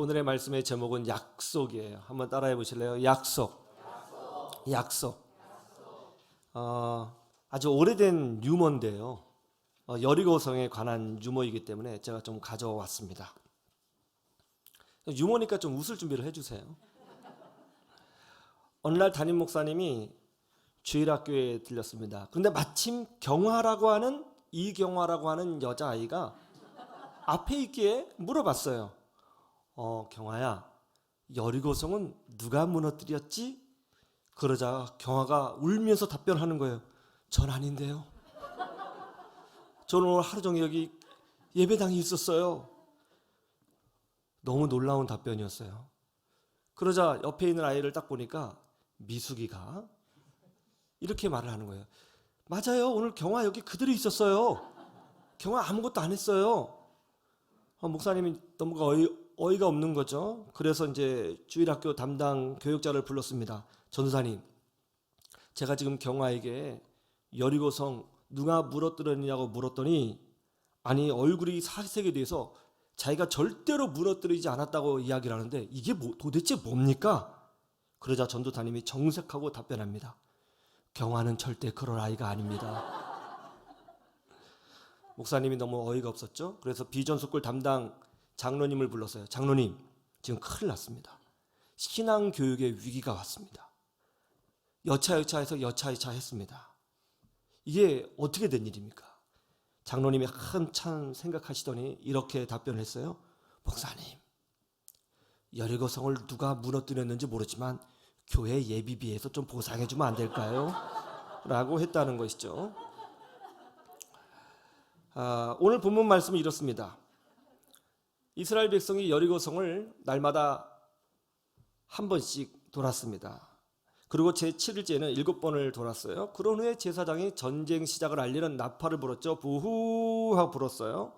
오늘의 말씀의 제목은 약속이에요. 한번 따라해 보실래요? 약속. 약속. 아주 오래된 유머인데요. 여리고성에 관한 유머이기 때문에 제가 좀 가져왔습니다. 유머니까 좀 웃을 준비를 해주세요. 어느 날 담임 목사님이 주일학교에 들렸습니다. 그런데 마침 이경화라고 하는 여자아이가 앞에 있기에 물어봤어요. 경화야, 여리고성은 누가 무너뜨렸지? 그러자 경화가 울면서 답변하는 거예요. 전 아닌데요. 저는 오늘 하루 종일 여기 예배당에 있었어요. 너무 놀라운 답변이었어요. 그러자 옆에 있는 아이를 딱 보니까 미숙이가 이렇게 말을 하는 거예요. 맞아요. 오늘 경화 여기 그대로 있었어요. 경화 아무것도 안 했어요. 목사님이 너무 어이가 없는 거죠. 그래서 이제 주일학교 담당 교육자를 불렀습니다. 전도사님, 제가 지금 경화에게 여리고성 누가 무너뜨렸냐고 물었더니 아니 얼굴이 사색이 돼서 자기가 절대로 무너뜨리지 않았다고 이야기를 하는데 이게 도대체 뭡니까? 그러자 전도사님이 정색하고 답변합니다. 경화는 절대 그럴 아이가 아닙니다. 목사님이 너무 어이가 없었죠. 그래서 비전숙골 담당 장로님을 불렀어요. 장로님, 지금 큰일 났습니다. 신앙교육의 위기가 왔습니다. 여차여차해서 여차여차했습니다. 이게 어떻게 된 일입니까? 장로님이 한참 생각하시더니 이렇게 답변을 했어요. 목사님, 여리고성을 누가 무너뜨렸는지 모르지만 교회 예비비에서 좀 보상해 주면 안 될까요? 라고 했다는 것이죠. 오늘 본문 말씀은 이렇습니다. 이스라엘 백성이 여리고성을 날마다 한 번씩 돌았습니다. 그리고 제7일째는 7번을 돌았어요. 그런 후에 제사장이 전쟁 시작을 알리는 나팔을 불었죠. 부후 하고 불었어요.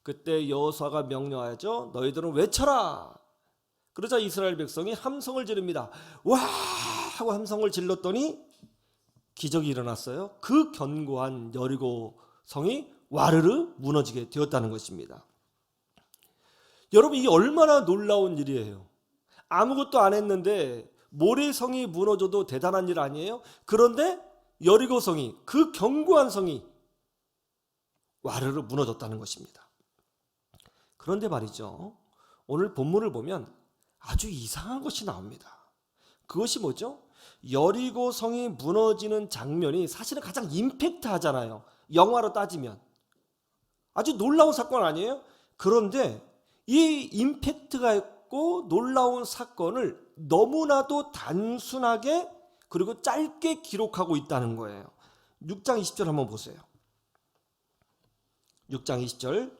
그때 여호수아가 명령하였죠. 너희들은 외쳐라. 그러자 이스라엘 백성이 함성을 지릅니다. 와 하고 함성을 질렀더니 기적이 일어났어요. 그 견고한 여리고성이 와르르 무너지게 되었다는 것입니다. 여러분, 이게 얼마나 놀라운 일이에요. 아무것도 안 했는데 모래성이 무너져도 대단한 일 아니에요? 그런데 여리고성이, 그 견고한 성이 와르르 무너졌다는 것입니다. 그런데 말이죠, 오늘 본문을 보면 아주 이상한 것이 나옵니다. 그것이 뭐죠? 여리고성이 무너지는 장면이 사실은 가장 임팩트하잖아요. 영화로 따지면 아주 놀라운 사건 아니에요? 그런데 이 임팩트가 있고 놀라운 사건을 너무나도 단순하게 그리고 짧게 기록하고 있다는 거예요. 6장 20절 한번 보세요. 6장 20절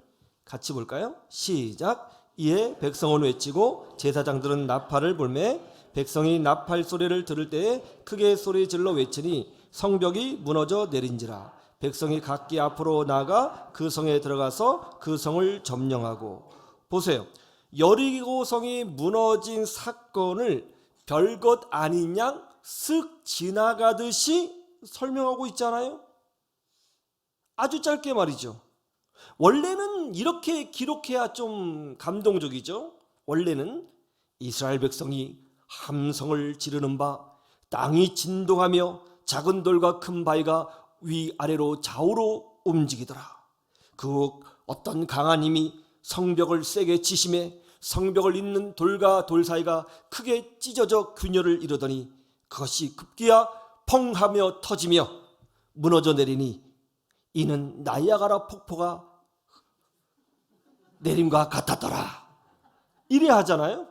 같이 볼까요? 시작. 이에 백성은 외치고 제사장들은 나팔을 불매 백성이 나팔 소리를 들을 때에 크게 소리 질러 외치니 성벽이 무너져 내린지라. 백성이 각기 앞으로 나가 그 성에 들어가서 그 성을 점령하고. 보세요. 여리고성이 무너진 사건을 별것 아닌 양 쓱 지나가듯이 설명하고 있잖아요. 아주 짧게 말이죠. 원래는 이렇게 기록해야 좀 감동적이죠. 원래는 이스라엘 백성이 함성을 지르는 바, 땅이 진동하며 작은 돌과 큰 바위가 위아래로 좌우로 움직이더라. 그 어떤 강한 힘이 성벽을 세게 치심에 성벽을 잇는 돌과 돌 사이가 크게 찢어져 균열을 이루더니 그것이 급기야 펑하며 터지며 무너져 내리니 이는 나이아가라 폭포가 내림과 같았더라. 이래 하잖아요.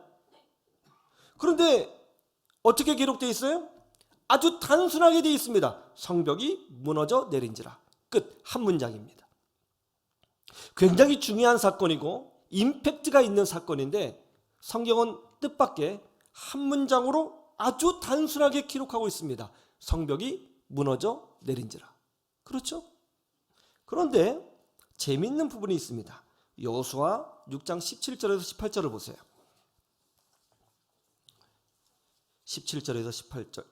그런데 어떻게 기록되어 있어요? 아주 단순하게 되어 있습니다. 성벽이 무너져 내린지라. 끝. 한 문장입니다. 굉장히 중요한 사건이고 임팩트가 있는 사건인데 성경은 뜻밖의 한 문장으로 아주 단순하게 기록하고 있습니다. 성벽이 무너져 내린지라. 그렇죠? 그런데 재미있는 부분이 있습니다. 여호수아 6장 17절에서 18절을 보세요. 17절에서 18절.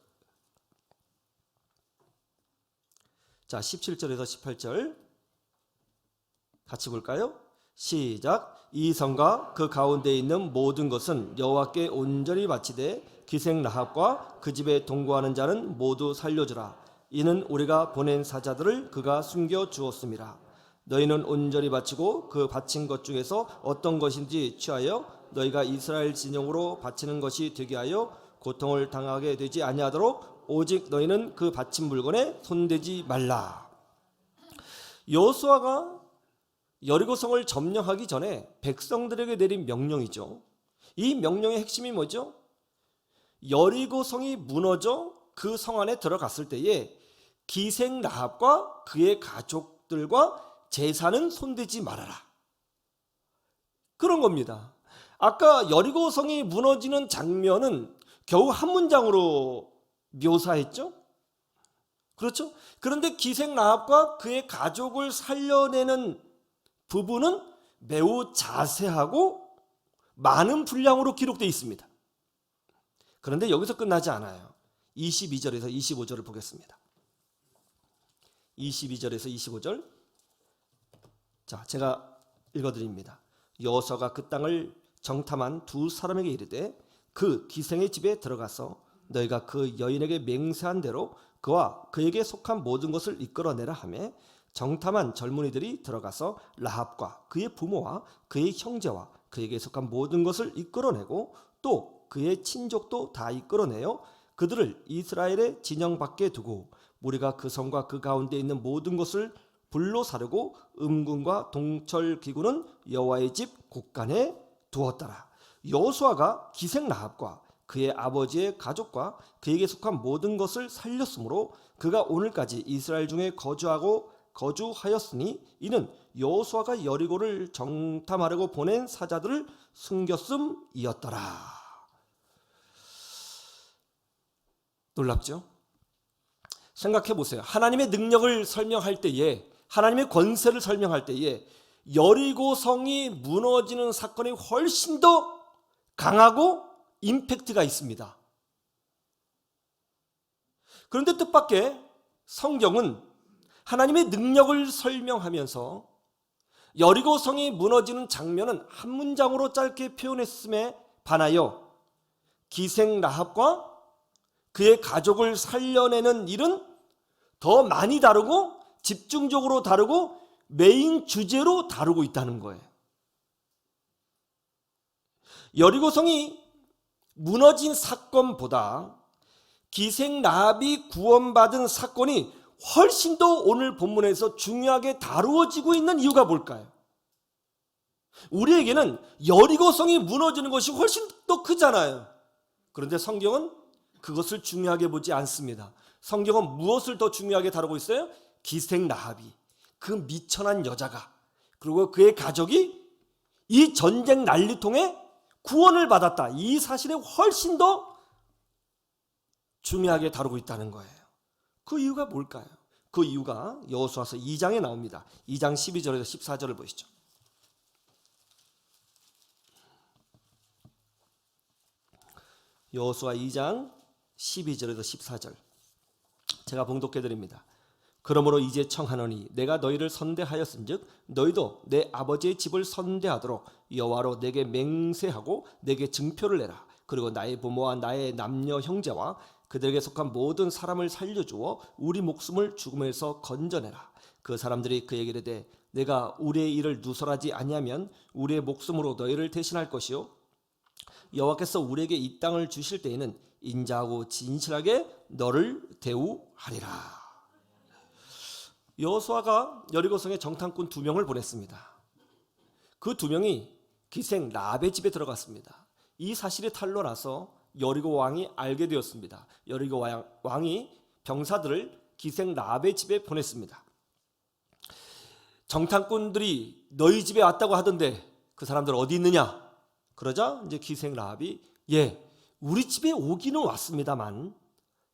자, 17절에서 18절 같이 볼까요? 시작. 이 성과 그 가운데 있는 모든 것은 여호와께 온전히 바치되 기생 라합과 그 집에 동거하는 자는 모두 살려주라. 이는 우리가 보낸 사자들을 그가 숨겨 주었음이라. 너희는 온전히 바치고 그 바친 것 중에서 어떤 것인지 취하여 너희가 이스라엘 진영으로 바치는 것이 되게 하여 고통을 당하게 되지 아니하도록 오직 너희는 그 바친 물건에 손대지 말라. 여호수아가 여리고성을 점령하기 전에 백성들에게 내린 명령이죠. 이 명령의 핵심이 뭐죠? 여리고성이 무너져 그 성 안에 들어갔을 때에 기생 라합과 그의 가족들과 재산은 손대지 말아라. 그런 겁니다. 아까 여리고성이 무너지는 장면은 겨우 한 문장으로 묘사했죠? 그렇죠? 그런데 기생 라합과 그의 가족을 살려내는 부분은 매우 자세하고 많은 분량으로 기록되어 있습니다. 그런데 여기서 끝나지 않아요. 22절에서 25절을 보겠습니다. 22절에서 25절. 자, 제가 읽어드립니다. 여호수아가 그 땅을 정탐한 두 사람에게 이르되 그 기생의 집에 들어가서 너희가 그 여인에게 맹세한 대로 그와 그에게 속한 모든 것을 이끌어내라 하며 정탐한 젊은이들이 들어가서 라합과 그의 부모와 그의 형제와 그에게 속한 모든 것을 이끌어내고 또 그의 친족도 다 이끌어내어 그들을 이스라엘의 진영 밖에 두고 우리가 그 성과 그 가운데 있는 모든 것을 불로 사르고 음궁과 동철 기구는 여호와의 집 곳간에 두었더라. 여호수아가 기생 라합과 그의 아버지의 가족과 그에게 속한 모든 것을 살렸으므로 그가 오늘까지 이스라엘 중에 거주하였으니 이는 여호수아가 여리고를 정탐하려고 보낸 사자들을 숨겼음이었더라. 놀랍죠? 생각해 보세요. 하나님의 능력을 설명할 때에, 하나님의 권세를 설명할 때에 여리고성이 무너지는 사건이 훨씬 더 강하고 임팩트가 있습니다. 그런데 뜻밖의 성경은 하나님의 능력을 설명하면서 여리고성이 무너지는 장면은 한 문장으로 짧게 표현했음에 반하여 기생 라합과 그의 가족을 살려내는 일은 더 많이 다루고 집중적으로 다루고 메인 주제로 다루고 있다는 거예요. 여리고성이 무너진 사건보다 기생 라합이 구원받은 사건이 훨씬 더 오늘 본문에서 중요하게 다루어지고 있는 이유가 뭘까요? 우리에게는 여리고성이 무너지는 것이 훨씬 더 크잖아요. 그런데 성경은 그것을 중요하게 보지 않습니다. 성경은 무엇을 더 중요하게 다루고 있어요? 기생 라합이, 그 미천한 여자가, 그리고 그의 가족이 이 전쟁 난리통에 구원을 받았다. 이 사실에 훨씬 더 중요하게 다루고 있다는 거예요. 그 이유가 뭘까요? 그 이유가 여호수아서 2장에 나옵니다. 2장 12절에서 14절을 보시죠. 여호수아 2장 12절에서 14절 제가 봉독해 드립니다. 그러므로 이제 청하노니 내가 너희를 선대하였은즉 너희도 내 아버지의 집을 선대하도록 여호와로 내게 맹세하고 내게 증표를 내라. 그리고 나의 부모와 나의 남녀 형제와 그들에게 속한 모든 사람을 살려주어 우리 목숨을 죽음에서 건져내라. 그 사람들이 그에게 이르되 내가 우리의 일을 누설하지 아니하면 우리의 목숨으로 너희를 대신할 것이요 여호와께서 우리에게 이 땅을 주실 때에는 인자하고 진실하게 너를 대우하리라. 여호수아가 여리고성에 정탐꾼 2명을 보냈습니다. 그 2명이 기생 라합의 집에 들어갔습니다. 이 사실이 탄로나서 여리고 왕이 알게 되었습니다. 여리고 왕이 병사들을 기생 라합의 집에 보냈습니다. 정탐꾼들이 너희 집에 왔다고 하던데 그 사람들 어디 있느냐? 그러자 이제 기생 라합이 우리 집에 오기는 왔습니다만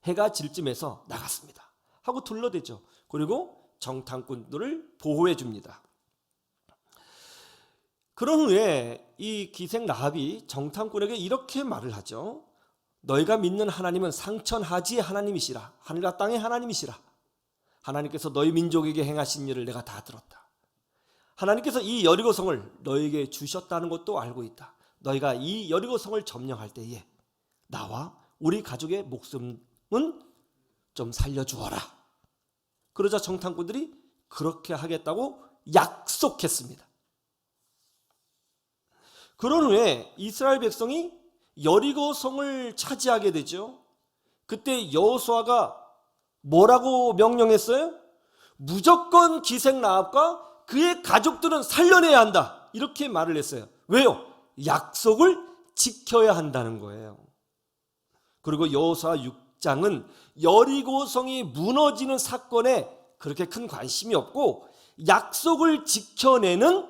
해가 질 쯤에서 나갔습니다 하고 둘러대죠. 그리고 정탐꾼들을 보호해 줍니다. 그런 후에 이 기생 라합이 정탐꾼에게 이렇게 말을 하죠. 너희가 믿는 하나님은 상천하지의 하나님이시라. 하늘과 땅의 하나님이시라. 하나님께서 너희 민족에게 행하신 일을 내가 다 들었다. 하나님께서 이 여리고성을 너에게 주셨다는 것도 알고 있다. 너희가 이 여리고성을 점령할 때에 나와 우리 가족의 목숨은 좀 살려주어라. 그러자 정탐꾼들이 그렇게 하겠다고 약속했습니다. 그런 후에 이스라엘 백성이 여리고성을 차지하게 되죠. 그때 여호수아가 뭐라고 명령했어요? 무조건 기생 라합과 그의 가족들은 살려내야 한다. 이렇게 말을 했어요. 왜요? 약속을 지켜야 한다는 거예요. 그리고 여호수아 6장은 여리고성이 무너지는 사건에 그렇게 큰 관심이 없고 약속을 지켜내는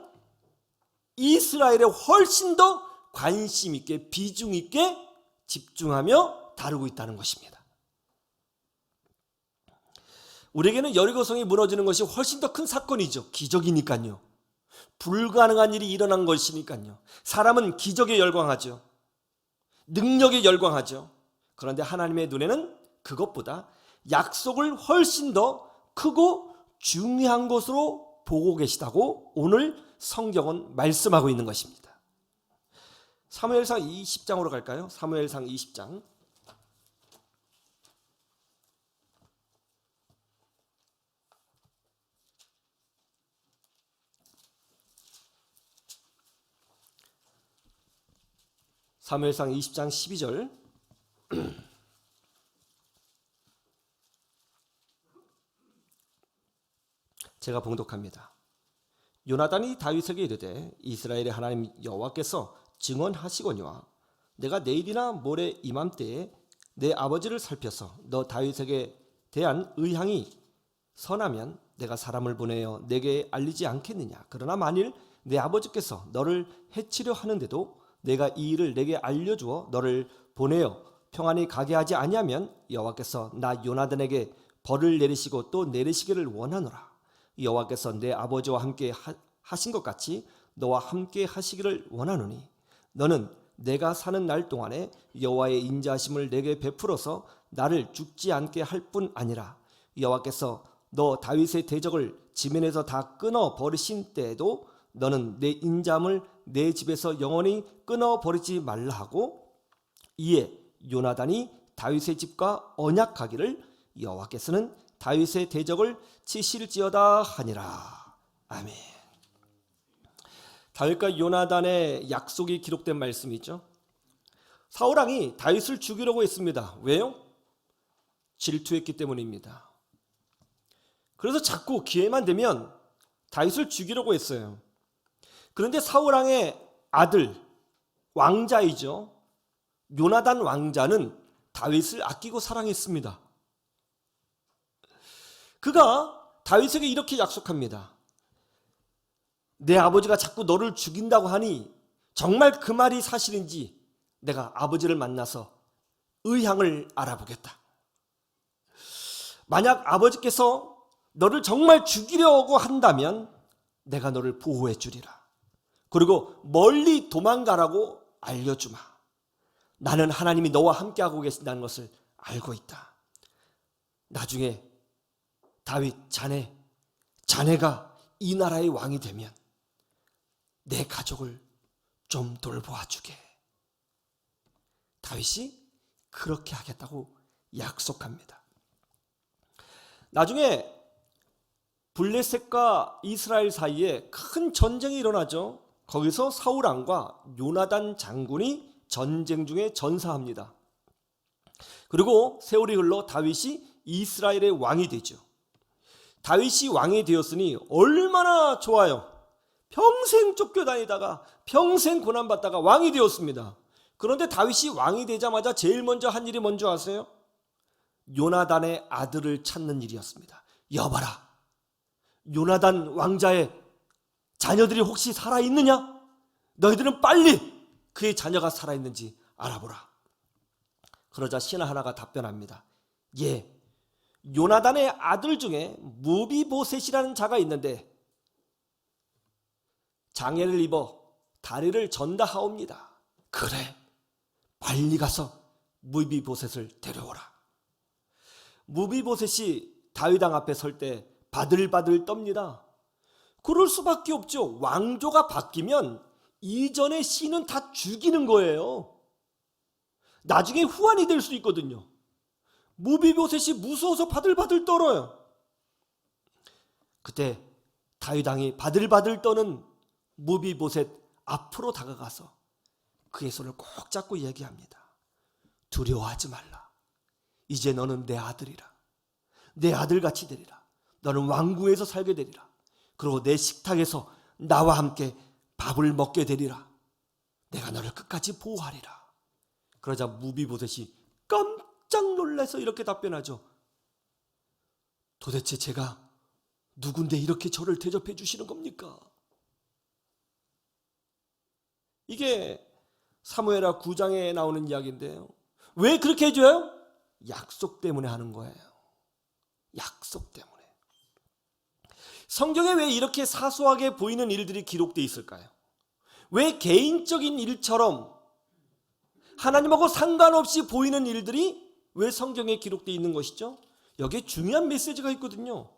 이스라엘에 훨씬 더 관심 있게 비중 있게 집중하며 다루고 있다는 것입니다. 우리에게는 여리고성이 무너지는 것이 훨씬 더 큰 사건이죠. 기적이니까요. 불가능한 일이 일어난 것이니까요. 사람은 기적에 열광하죠. 능력에 열광하죠. 그런데 하나님의 눈에는 그것보다 약속을 훨씬 더 크고 중요한 것으로 보고 계시다고 오늘 성경은 말씀하고 있는 것입니다. 사무엘상 20장으로 갈까요? 사무엘상 20장. 사무엘상 20장 12절. 제가 봉독합니다. 요나단이 다윗에게 이르되 이스라엘의 하나님 여호와께서 증언하시거니와 내가 내일이나 모레 이맘때에 내 아버지를 살펴서 너 다윗에게 대한 의향이 선하면 내가 사람을 보내어 내게 알리지 않겠느냐. 그러나 만일 내 아버지께서 너를 해치려 하는데도 내가 이 일을 내게 알려주어 너를 보내어 평안히 가게 하지 아니하면 여호와께서 나 요나단에게 벌을 내리시고 또 내리시기를 원하노라. 여호와께서 내 아버지와 함께 하신 것 같이 너와 함께 하시기를 원하노니 너는 내가 사는 날 동안에 여호와의 인자하심을 내게 베풀어서 나를 죽지 않게 할 뿐 아니라 여호와께서 너 다윗의 대적을 지면에서 다 끊어 버리신 때에도 너는 내 인자함을 내 집에서 영원히 끊어 버리지 말라 하고 이에 요나단이 다윗의 집과 언약하기를 여호와께서는 다윗의 대적을 치실지어다 하니라. 아멘. 다윗과 요나단의 약속이 기록된 말씀이죠. 사울왕이 다윗을 죽이려고 했습니다. 왜요? 질투했기 때문입니다. 그래서 자꾸 기회만 되면 다윗을 죽이려고 했어요. 그런데 사울왕의 아들 왕자이죠. 요나단 왕자는 다윗을 아끼고 사랑했습니다. 그가 다윗에게 이렇게 약속합니다. 내 아버지가 자꾸 너를 죽인다고 하니 정말 그 말이 사실인지 내가 아버지를 만나서 의향을 알아보겠다. 만약 아버지께서 너를 정말 죽이려고 한다면 내가 너를 보호해 주리라. 그리고 멀리 도망가라고 알려주마. 나는 하나님이 너와 함께하고 계신다는 것을 알고 있다. 나중에 다윗 자네가 이 나라의 왕이 되면 내 가족을 좀 돌보아 주게. 다윗이 그렇게 하겠다고 약속합니다. 나중에 블레셋과 이스라엘 사이에 큰 전쟁이 일어나죠. 거기서 사울왕과 요나단 장군이 전쟁 중에 전사합니다. 그리고 세월이 흘러 다윗이 이스라엘의 왕이 되죠. 다윗이 왕이 되었으니 얼마나 좋아요. 평생 쫓겨다니다가 평생 고난받다가 왕이 되었습니다. 그런데 다윗이 왕이 되자마자 제일 먼저 한 일이 뭔지 아세요? 요나단의 아들을 찾는 일이었습니다. 여봐라, 요나단 왕자의 자녀들이 혹시 살아있느냐? 너희들은 빨리 그의 자녀가 살아있는지 알아보라. 그러자 신하 하나가 답변합니다. 예, 요나단의 아들 중에 무비보셋이라는 자가 있는데 장애를 입어 다리를 전다 하옵니다. 그래, 빨리 가서 무비보셋을 데려오라. 무비보셋이 다윗왕 앞에 설 때 바들바들 떱니다. 그럴 수밖에 없죠. 왕조가 바뀌면 이전의 씨는 다 죽이는 거예요. 나중에 후환이 될 수 있거든요. 무비보셋이 무서워서 바들바들 떨어요. 그때 다윗 왕이 바들바들 떠는 무비보셋 앞으로 다가가서 그의 손을 꼭 잡고 이야기합니다. 두려워하지 말라. 이제 너는 내 아들이라. 내 아들같이 되리라. 너는 왕궁에서 살게 되리라. 그리고 내 식탁에서 나와 함께 밥을 먹게 되리라. 내가 너를 끝까지 보호하리라. 그러자 무비보셋이 깜짝 놀라서 이렇게 답변하죠. 도대체 제가 누군데 이렇게 저를 대접해 주시는 겁니까? 이게 사무엘하 9장에 나오는 이야기인데요. 왜 그렇게 해줘요? 약속 때문에 하는 거예요. 약속 때문에. 성경에 왜 이렇게 사소하게 보이는 일들이 기록되어 있을까요? 왜 개인적인 일처럼 하나님하고 상관없이 보이는 일들이 왜 성경에 기록되어 있는 것이죠? 여기에 중요한 메시지가 있거든요.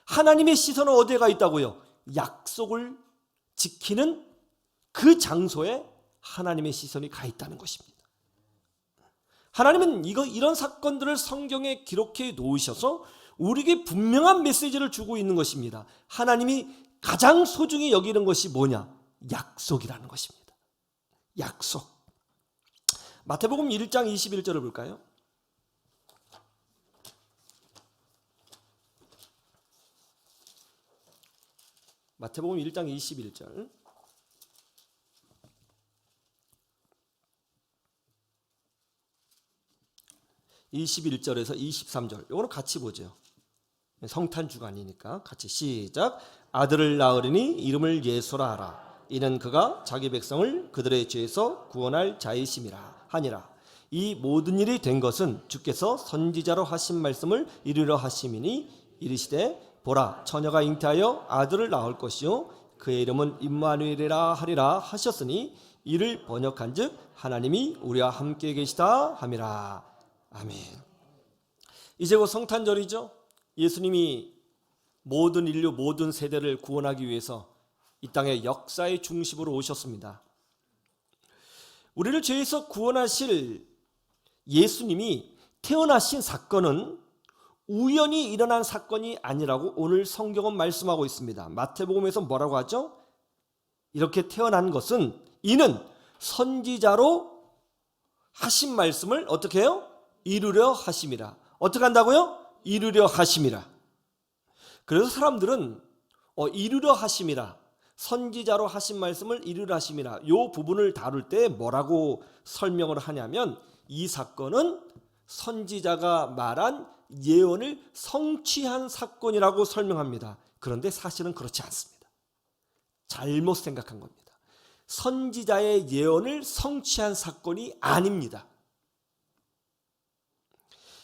하나님의 시선은 어디에 가 있다고요? 약속을 지키는 그 장소에 하나님의 시선이 가 있다는 것입니다. 하나님은 이런 사건들을 성경에 기록해 놓으셔서 우리에게 분명한 메시지를 주고 있는 것입니다. 하나님이 가장 소중히 여기는 것이 뭐냐? 약속이라는 것입니다. 약속. 마태복음 1장 21절을 볼까요? 마태복음 1장 21절. (21절에서) (23절) 이거는 같이 보죠. 성탄 주간이니까 같이 시작. 아들을 낳으리니 이름을 예수라 하라. 이는 그가 자기 백성을 그들의 죄에서 구원할 자이심이라 하니라. 이 모든 일이 된 것은 주께서 선지자로 하신 말씀을 이루려 하심이니 이르시되 보라 처녀가 잉태하여 아들을 낳을 것이요 그의 이름은 임마누엘이라 하리라 하셨으니 이를 번역한즉 하나님이 우리와 함께 계시다 함이라. 아멘. 이제 곧 성탄절이죠. 예수님이 모든 인류 모든 세대를 구원하기 위해서 이 땅의 역사의 중심으로 오셨습니다. 우리를 죄에서 구원하실 예수님이 태어나신 사건은 우연히 일어난 사건이 아니라고 오늘 성경은 말씀하고 있습니다. 마태복음에서 뭐라고 하죠? 이렇게 태어난 것은 이는 선지자로 하신 말씀을 어떻게 해요? 이루려 하심이라. 어떻게 한다고요? 이루려 하심이라. 그래서 사람들은 이루려 하심이라, 선지자로 하신 말씀을 이루려 하심이라 이 부분을 다룰 때 뭐라고 설명을 하냐면 이 사건은 선지자가 말한 예언을 성취한 사건이라고 설명합니다. 그런데 사실은 그렇지 않습니다. 잘못 생각한 겁니다. 선지자의 예언을 성취한 사건이 아닙니다.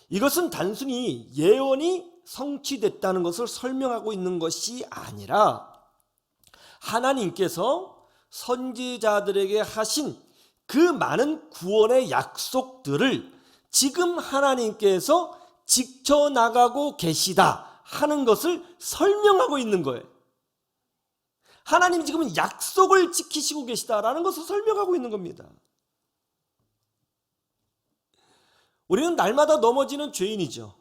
이것은 단순히 예언이 성취됐다는 것을 설명하고 있는 것이 아니라 하나님께서 선지자들에게 하신 그 많은 구원의 약속들을 지금 하나님께서 지켜나가고 계시다 하는 것을 설명하고 있는 거예요. 하나님 지금 약속을 지키시고 계시다라는 것을 설명하고 있는 겁니다. 우리는 날마다 넘어지는 죄인이죠.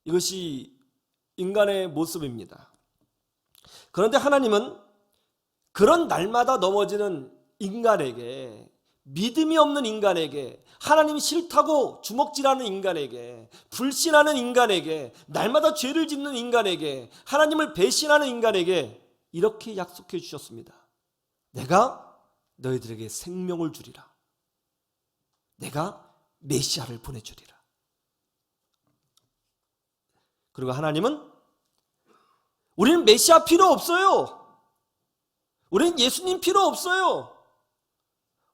이것이 인간의 모습입니다. 그런데 하나님은 그런 날마다 넘어지는 인간에게, 믿음이 없는 인간에게, 하나님이 싫다고 주먹질하는 인간에게, 불신하는 인간에게, 날마다 죄를 짓는 인간에게, 하나님을 배신하는 인간에게 이렇게 약속해 주셨습니다. 내가 너희들에게 생명을 주리라. 내가 메시아를 보내주리라. 그리고 하나님은 우리는 메시아 필요 없어요. 우리는 예수님 필요 없어요.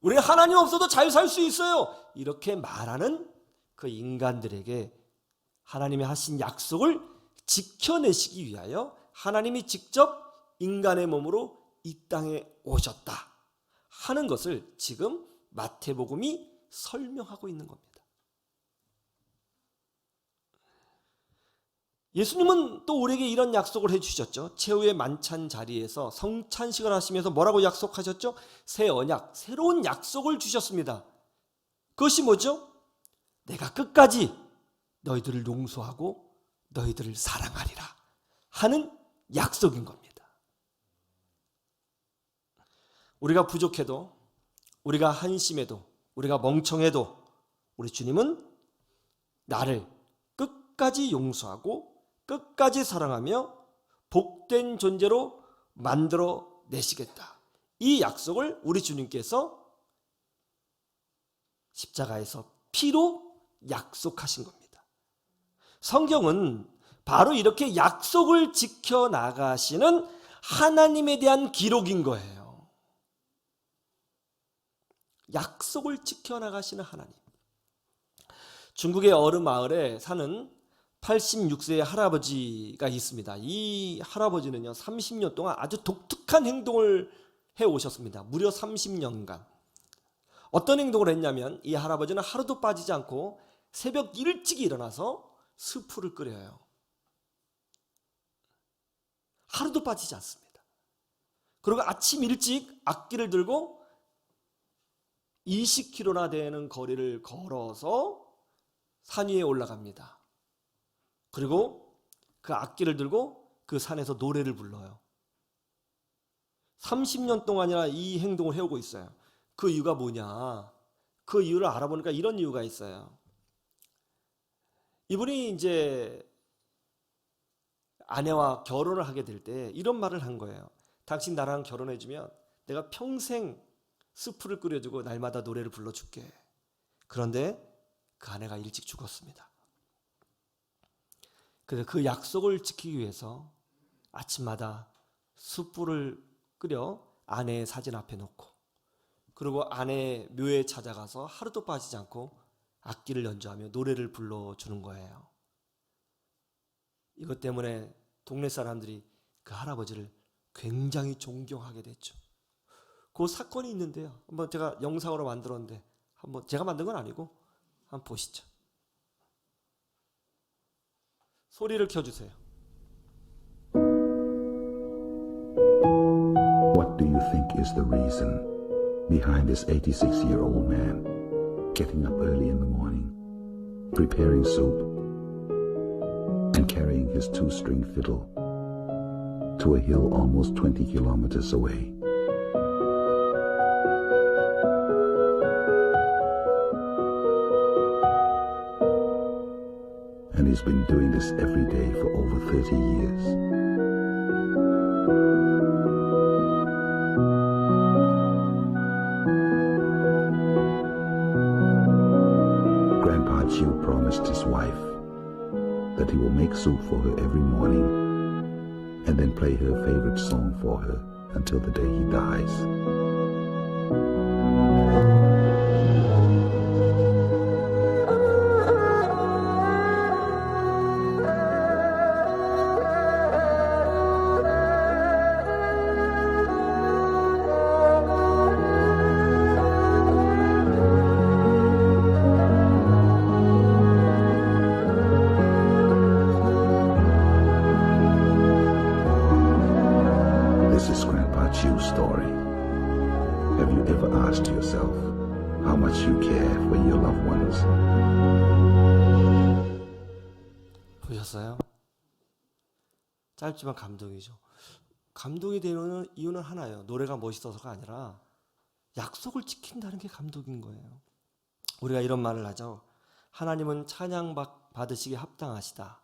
우리는 하나님 없어도 잘 살 수 있어요. 이렇게 말하는 그 인간들에게 하나님이 하신 약속을 지켜내시기 위하여 하나님이 직접 인간의 몸으로 이 땅에 오셨다 하는 것을 지금 마태복음이 설명하고 있는 겁니다. 예수님은 또 우리에게 이런 약속을 해주셨죠. 최후의 만찬 자리에서 성찬식을 하시면서 뭐라고 약속하셨죠? 새 언약, 새로운 약속을 주셨습니다. 그것이 뭐죠? 내가 끝까지 너희들을 용서하고 너희들을 사랑하리라 하는 약속인 겁니다. 우리가 부족해도, 우리가 한심해도, 우리가 멍청해도 우리 주님은 나를 끝까지 용서하고 끝까지 사랑하며 복된 존재로 만들어 내시겠다. 이 약속을 우리 주님께서 십자가에서 피로 약속하신 겁니다. 성경은 바로 이렇게 약속을 지켜나가시는 하나님에 대한 기록인 거예요. 약속을 지켜나가시는 하나님. 중국의 어느 마을에 사는 86세의 할아버지가 있습니다. 이 할아버지는요, 30년 동안 아주 독특한 행동을 해오셨습니다. 무려 30년간. 어떤 행동을 했냐면 이 할아버지는 하루도 빠지지 않고 새벽 일찍 일어나서 스프를 끓여요. 하루도 빠지지 않습니다. 그리고 아침 일찍 악기를 들고 20km나 되는 거리를 걸어서 산 위에 올라갑니다. 그리고 그 악기를 들고 그 산에서 노래를 불러요. 30년 동안이나 이 행동을 해오고 있어요. 그 이유가 뭐냐? 그 이유를 알아보니까 이런 이유가 있어요. 이분이 이제 아내와 결혼을 하게 될 때 이런 말을 한 거예요. 당신 나랑 결혼해주면 내가 평생 스프를 끓여주고 날마다 노래를 불러줄게. 그런데 그 아내가 일찍 죽었습니다. 그래서 그 약속을 지키기 위해서 아침마다 숯불을 끓여 아내의 사진 앞에 놓고, 그리고 아내의 묘에 찾아가서 하루도 빠지지 않고 악기를 연주하며 노래를 불러주는 거예요. 이것 때문에 동네 사람들이 그 할아버지를 굉장히 존경하게 됐죠. 그 사건이 있는데요. 한번 제가 영상으로 만들었는데, 한번 제가 만든 건 아니고 한번 보시죠. 소리를 켜주세요. What do you think is the reason behind this 86-year-old man getting up early in the morning, preparing soup, and carrying his two-string fiddle to a hill almost 20 kilometers away? And he's been doing this every day for over 30 years. Grandpa Chiu promised his wife that he will make soup for her every morning and then play her favorite song for her until the day he dies. This is Grandpa Chiu's story. Have you ever asked yourself how much you care for your loved ones? 보셨어요? 짧지만 감동이죠. 감동이 되는 이유는 하나예요. 노래가 멋있어서가 아니라 약속을 지킨다는 게 감동인 거예요. 우리가 이런 말을 하죠. 하나님은 찬양 받으시기에 합당하시다.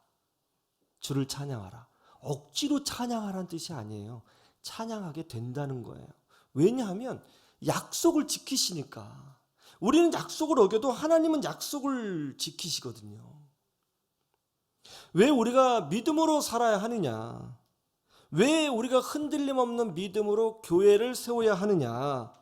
주를 찬양하라. 억지로 찬양하라는 뜻이 아니에요. 찬양하게 된다는 거예요. 왜냐하면 약속을 지키시니까. 우리는 약속을 어겨도 하나님은 약속을 지키시거든요. 왜 우리가 믿음으로 살아야 하느냐? 왜 우리가 흔들림 없는 믿음으로 교회를 세워야 하느냐?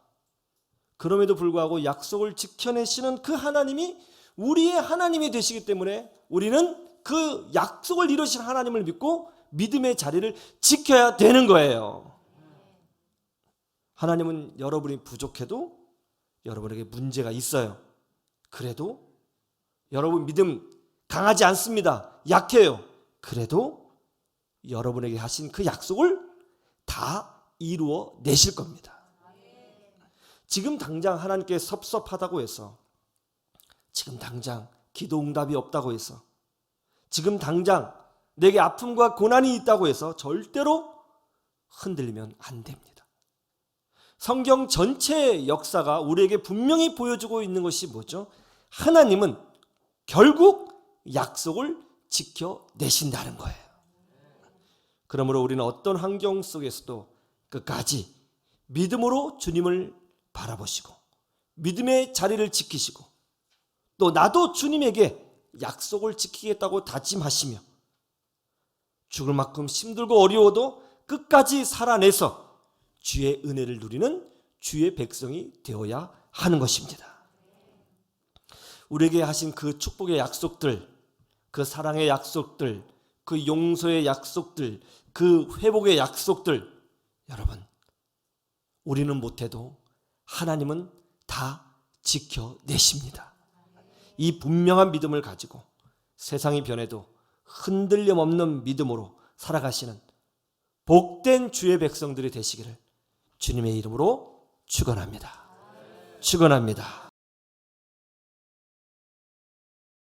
그럼에도 불구하고 약속을 지켜내시는 그 하나님이 우리의 하나님이 되시기 때문에 우리는 그 약속을 이루신 하나님을 믿고 믿음의 자리를 지켜야 되는 거예요. 하나님은 여러분이 부족해도 여러분에게 문제가 있어요. 그래도 여러분 믿음 강하지 않습니다. 약해요. 그래도 여러분에게 하신 그 약속을 다 이루어 내실 겁니다. 지금 당장 하나님께 섭섭하다고 해서, 지금 당장 기도 응답이 없다고 해서, 지금 당장 내게 아픔과 고난이 있다고 해서 절대로 흔들리면 안 됩니다. 성경 전체의 역사가 우리에게 분명히 보여주고 있는 것이 뭐죠? 하나님은 결국 약속을 지켜내신다는 거예요. 그러므로 우리는 어떤 환경 속에서도 끝까지 믿음으로 주님을 바라보시고 믿음의 자리를 지키시고 또 나도 주님에게 약속을 지키겠다고 다짐하시며 죽을 만큼 힘들고 어려워도 끝까지 살아내서 주의 은혜를 누리는 주의 백성이 되어야 하는 것입니다. 우리에게 하신 그 축복의 약속들, 그 사랑의 약속들, 그 용서의 약속들, 그 회복의 약속들, 여러분, 우리는 못해도 하나님은 다 지켜내십니다. 이 분명한 믿음을 가지고 세상이 변해도 흔들림 없는 믿음으로 살아가시는 복된 주의 백성들이 되시기를 주님의 이름으로 축원합니다. 축원합니다.